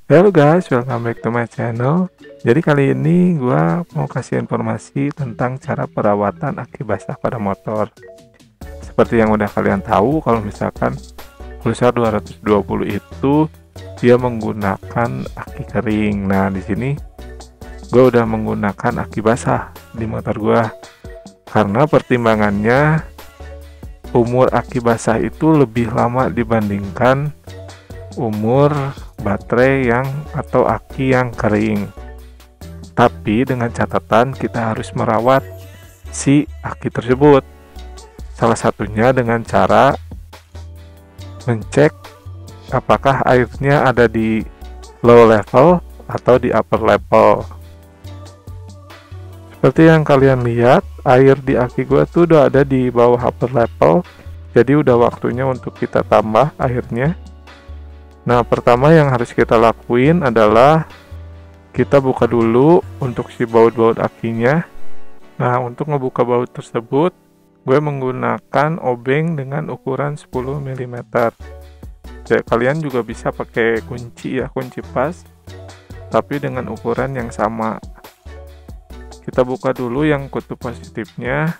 Halo guys, welcome back to my channel. Jadi kali ini gua mau kasih informasi tentang cara perawatan aki basah pada motor. Seperti yang udah kalian tahu, kalau misalkan Pulsar 220 itu dia menggunakan aki kering. Nah, di sini gua udah menggunakan aki basah di motor gua. Karena pertimbangannya umur aki basah itu lebih lama dibandingkan umur baterai atau aki yang kering. Tapi dengan catatan kita harus merawat si aki tersebut. Salah satunya dengan cara mencek apakah airnya ada di low level atau di upper level. Seperti yang kalian lihat, air di aki gua tuh udah ada di bawah upper level. Jadi udah waktunya untuk kita tambah airnya. Nah, pertama yang harus kita lakuin adalah kita buka dulu untuk si baut-baut akinya. Nah, untuk ngebuka baut tersebut, gue menggunakan obeng dengan ukuran 10 mm. Jadi, kalian juga bisa pakai kunci ya, kunci pas, tapi dengan ukuran yang sama. Kita buka dulu yang kutub positifnya.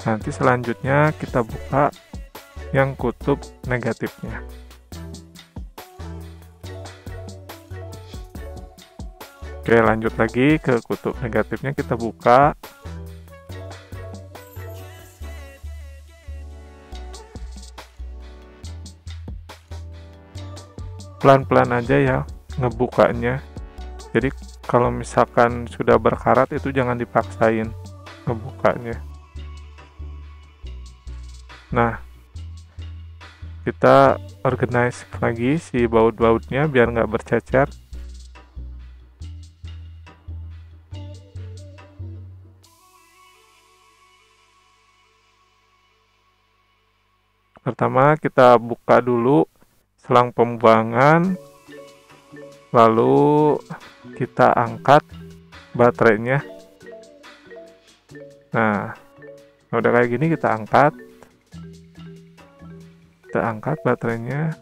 Nanti selanjutnya kita buka yang kutub negatifnya. Oke, lanjut lagi ke kutub negatifnya, kita buka. Pelan-pelan aja ya ngebukanya. Jadi kalau misalkan sudah berkarat itu jangan dipaksain ngebukanya. Nah, kita organize lagi si baut-bautnya biar nggak bercecer. Pertama kita buka dulu selang pembuangan, lalu kita angkat baterainya. Nah, udah kayak gini kita angkat baterainya.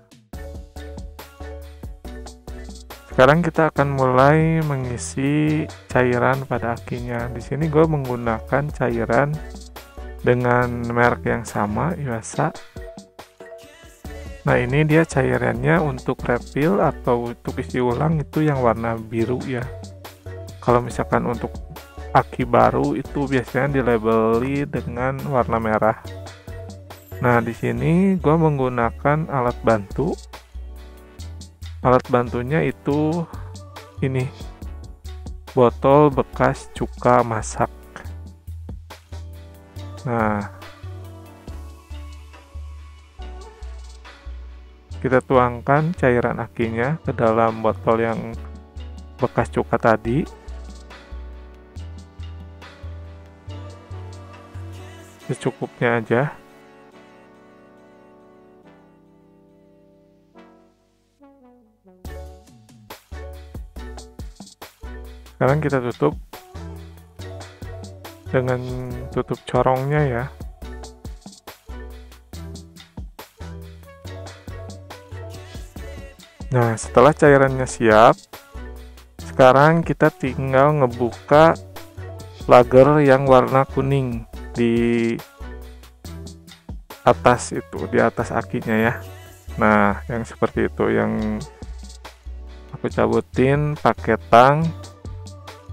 Sekarang kita akan mulai mengisi cairan pada akinya. Di sini gue menggunakan cairan dengan merek yang sama, Yuasa. Nah, ini dia cairannya untuk refill atau untuk isi ulang itu yang warna biru ya. Kalau misalkan untuk aki baru itu biasanya dilabeli dengan warna merah. Nah, di sini gua menggunakan alat bantu. Alat bantunya itu ini, botol bekas cuka masak. Nah, kita tuangkan cairan akinya ke dalam botol yang bekas cuka tadi. Secukupnya aja. Sekarang kita tutup dengan tutup corongnya ya. Nah, setelah cairannya siap, sekarang kita tinggal ngebuka lager yang warna kuning di atas itu, di atas akinya ya. Nah, yang seperti itu yang aku cabutin pakai tang,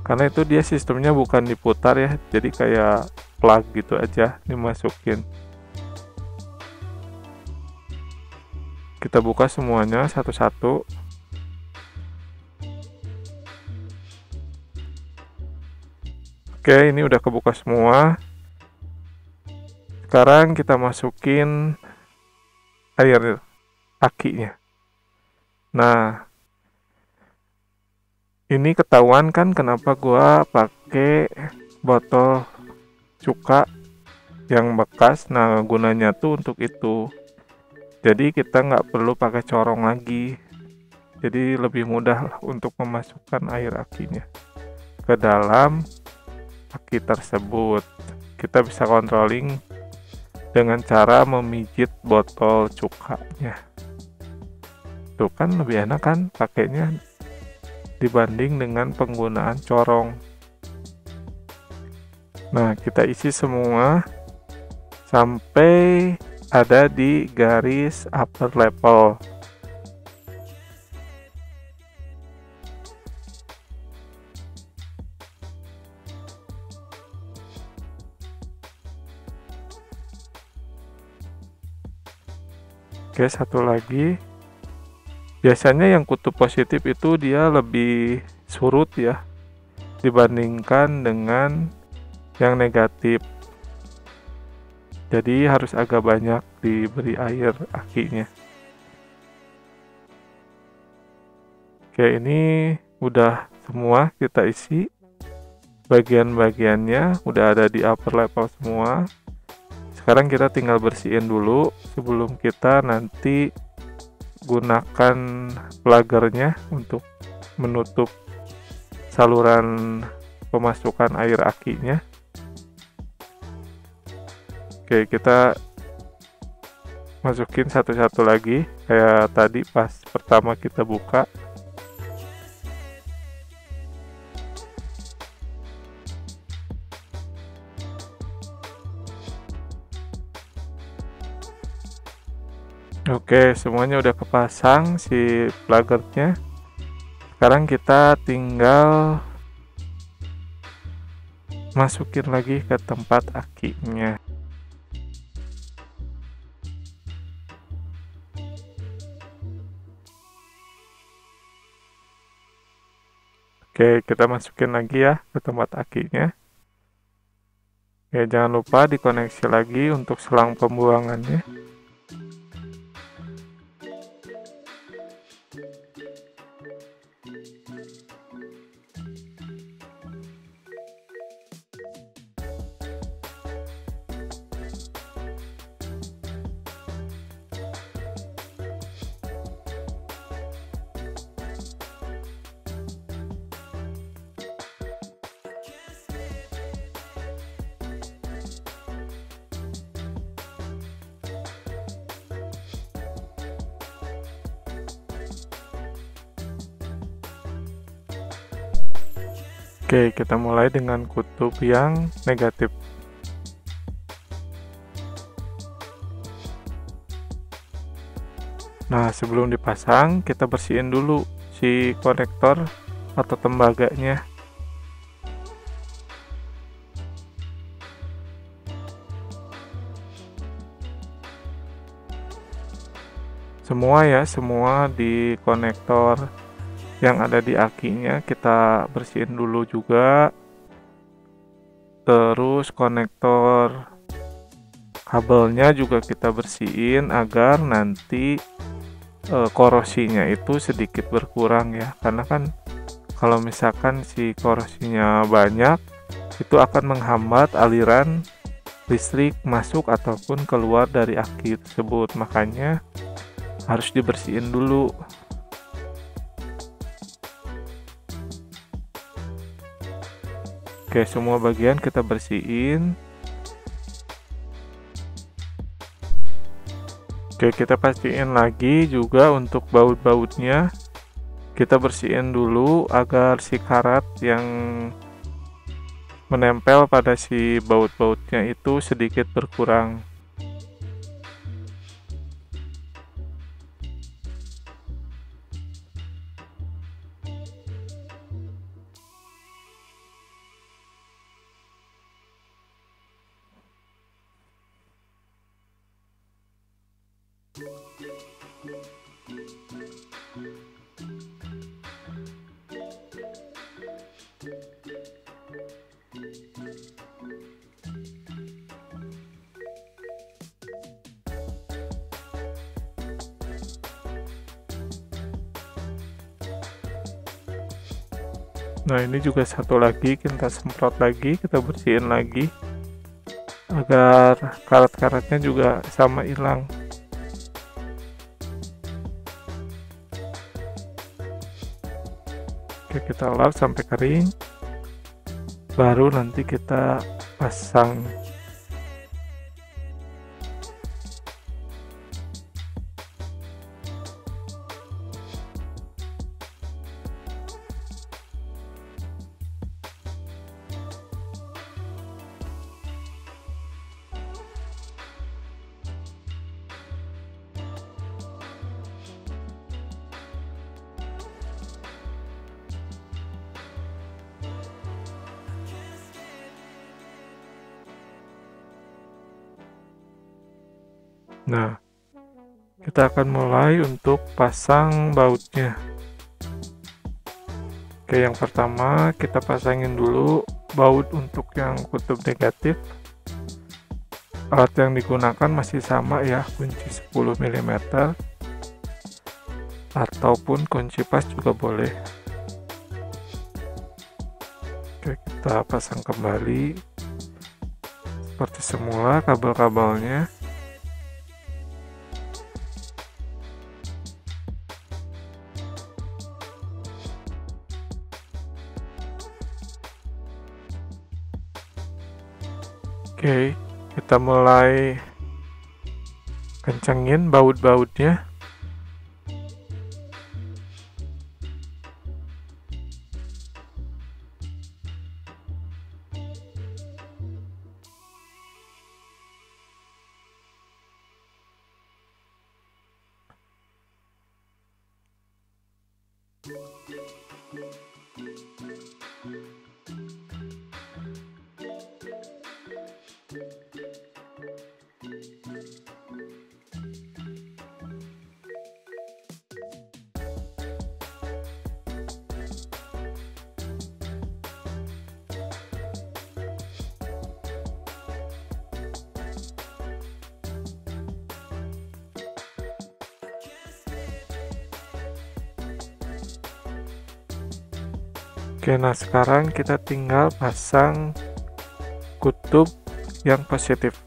karena itu dia sistemnya bukan diputar ya, jadi kayak plug gitu aja dimasukin. Kita buka semuanya satu-satu. Oke, ini udah kebuka semua. Sekarang kita masukin air akinya. Nah, ini ketahuan kan kenapa gua pakai botol cuka yang bekas. Nah, gunanya tuh untuk itu. Jadi kita nggak perlu pakai corong lagi. Jadi lebih mudah untuk memasukkan air akinya ke dalam aki tersebut. Kita bisa controlling dengan cara memijit botol cukanya. Tuh kan lebih enak kan pakainya dibanding dengan penggunaan corong. Nah, kita isi semua sampai ada di garis upper level. Oke, satu lagi. Biasanya yang kutub positif itu dia lebih surut ya dibandingkan dengan yang negatif. Jadi harus agak banyak diberi air akinya. Oke, ini udah semua kita isi. Bagian-bagiannya udah ada di upper level semua. Sekarang kita tinggal bersihin dulu sebelum kita nanti gunakan plagernya untuk menutup saluran pemasukan air akinya. Oke, kita masukin satu-satu lagi kayak tadi pas pertama kita buka. Oke, semuanya udah kepasang si plagernya. Sekarang kita tinggal masukin lagi ke tempat akinya. Oke, kita masukin lagi ya ke tempat akinya. Oke, jangan lupa dikoneksi lagi untuk selang pembuangannya. Oke, kita mulai dengan kutub yang negatif. Nah, sebelum dipasang, kita bersihin dulu si konektor atau tembaganya. Semua ya, semua di konektor yang ada di akinya kita bersihin dulu juga. Terus konektor kabelnya juga kita bersihin agar nanti korosinya itu sedikit berkurang ya, karena kan kalau misalkan si korosinya banyak itu akan menghambat aliran listrik masuk ataupun keluar dari aki tersebut, makanya harus dibersihin dulu. Oke, semua bagian kita bersihin. Oke, kita pastiin lagi juga untuk baut-bautnya. Kita bersihin dulu agar si karat yang menempel pada si baut-bautnya itu sedikit berkurang. Nah, ini juga satu lagi kita semprot lagi, kita bersihin lagi agar karat-karatnya juga sama hilang. Oke, kita lap sampai kering, baru nanti kita pasang. Nah, kita akan mulai untuk pasang bautnya. Oke, yang pertama kita pasangin dulu baut untuk yang kutub negatif. Alat yang digunakan masih sama ya, kunci 10 mm ataupun kunci pas juga boleh. Oke, kita pasang kembali seperti semula kabel-kabelnya. Oke, kita mulai kencengin baut-bautnya. Oke, nah sekarang kita tinggal pasang kutub yang positif.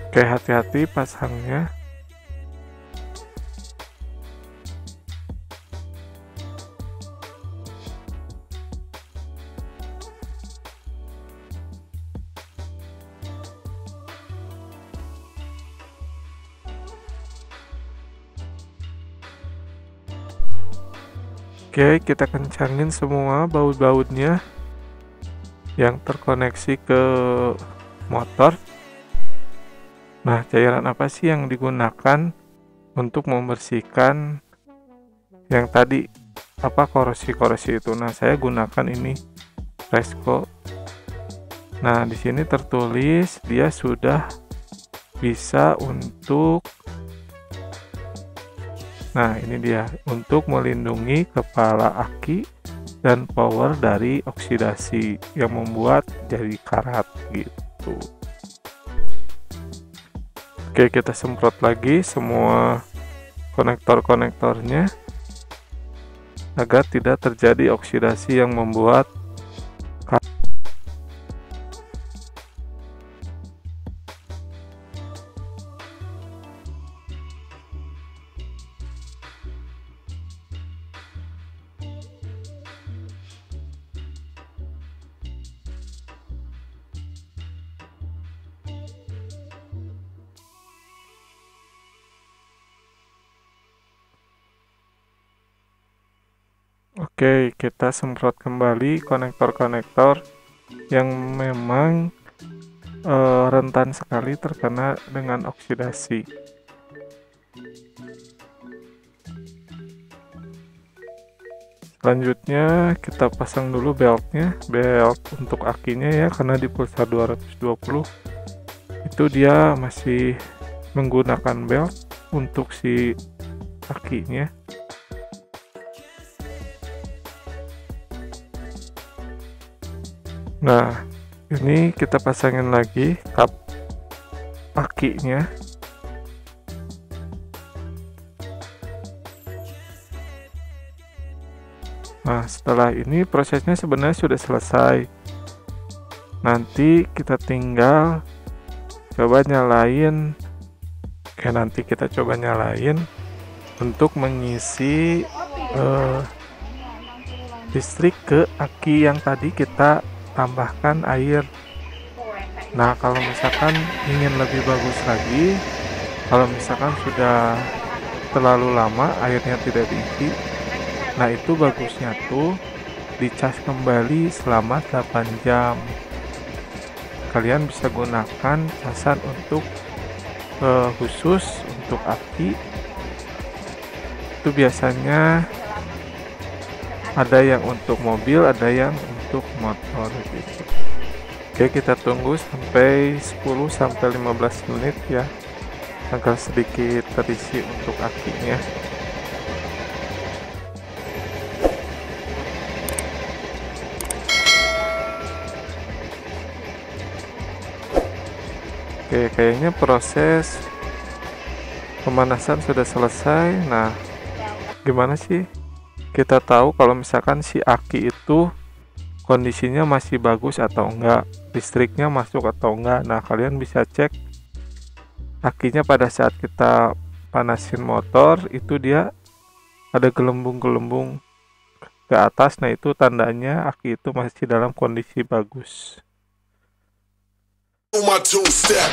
Oke, hati-hati pasangnya. Oke, kita kencangin semua baut-bautnya yang terkoneksi ke motor. Nah, cairan apa sih yang digunakan untuk membersihkan yang tadi korosi-korosi itu? Nah, saya gunakan ini Fresco. Nah, di sini tertulis dia sudah bisa untuk, nah ini dia, untuk melindungi kepala aki dan power dari oksidasi yang membuat jadi karat gitu. Oke, kita semprot lagi semua konektor-konektornya agar tidak terjadi oksidasi yang membuat Oke, kita semprot kembali konektor-konektor yang memang rentan sekali terkena dengan oksidasi. Selanjutnya kita pasang dulu beltnya, belt untuk akinya ya, karena di pulsa 220 itu dia masih menggunakan belt untuk si akinya. Nah, ini kita pasangin lagi kap akinya. Nah, setelah ini prosesnya sebenarnya sudah selesai. Nanti kita tinggal coba nyalain. Oke, nanti kita coba nyalain untuk mengisi listrik ke aki yang tadi kita tambahkan air. Nah, kalau misalkan ingin lebih bagus lagi, kalau misalkan sudah terlalu lama airnya tidak diisi, nah itu bagusnya tuh dicas kembali selama 8 jam. Kalian bisa gunakan casan untuk khusus untuk aki. Itu biasanya ada yang untuk mobil, ada yang untuk motor gitu. Oke, kita tunggu sampai 10-15 menit ya, agar sedikit terisi untuk akinya. Oke, kayaknya proses pemanasan sudah selesai. Nah, gimana sih kita tahu kalau misalkan si aki itu kondisinya masih bagus atau enggak, listriknya masuk atau enggak? Nah, kalian bisa cek akinya pada saat kita panasin motor, itu dia ada gelembung-gelembung ke atas. Nah, itu tandanya aki itu masih dalam kondisi bagus. my two-step.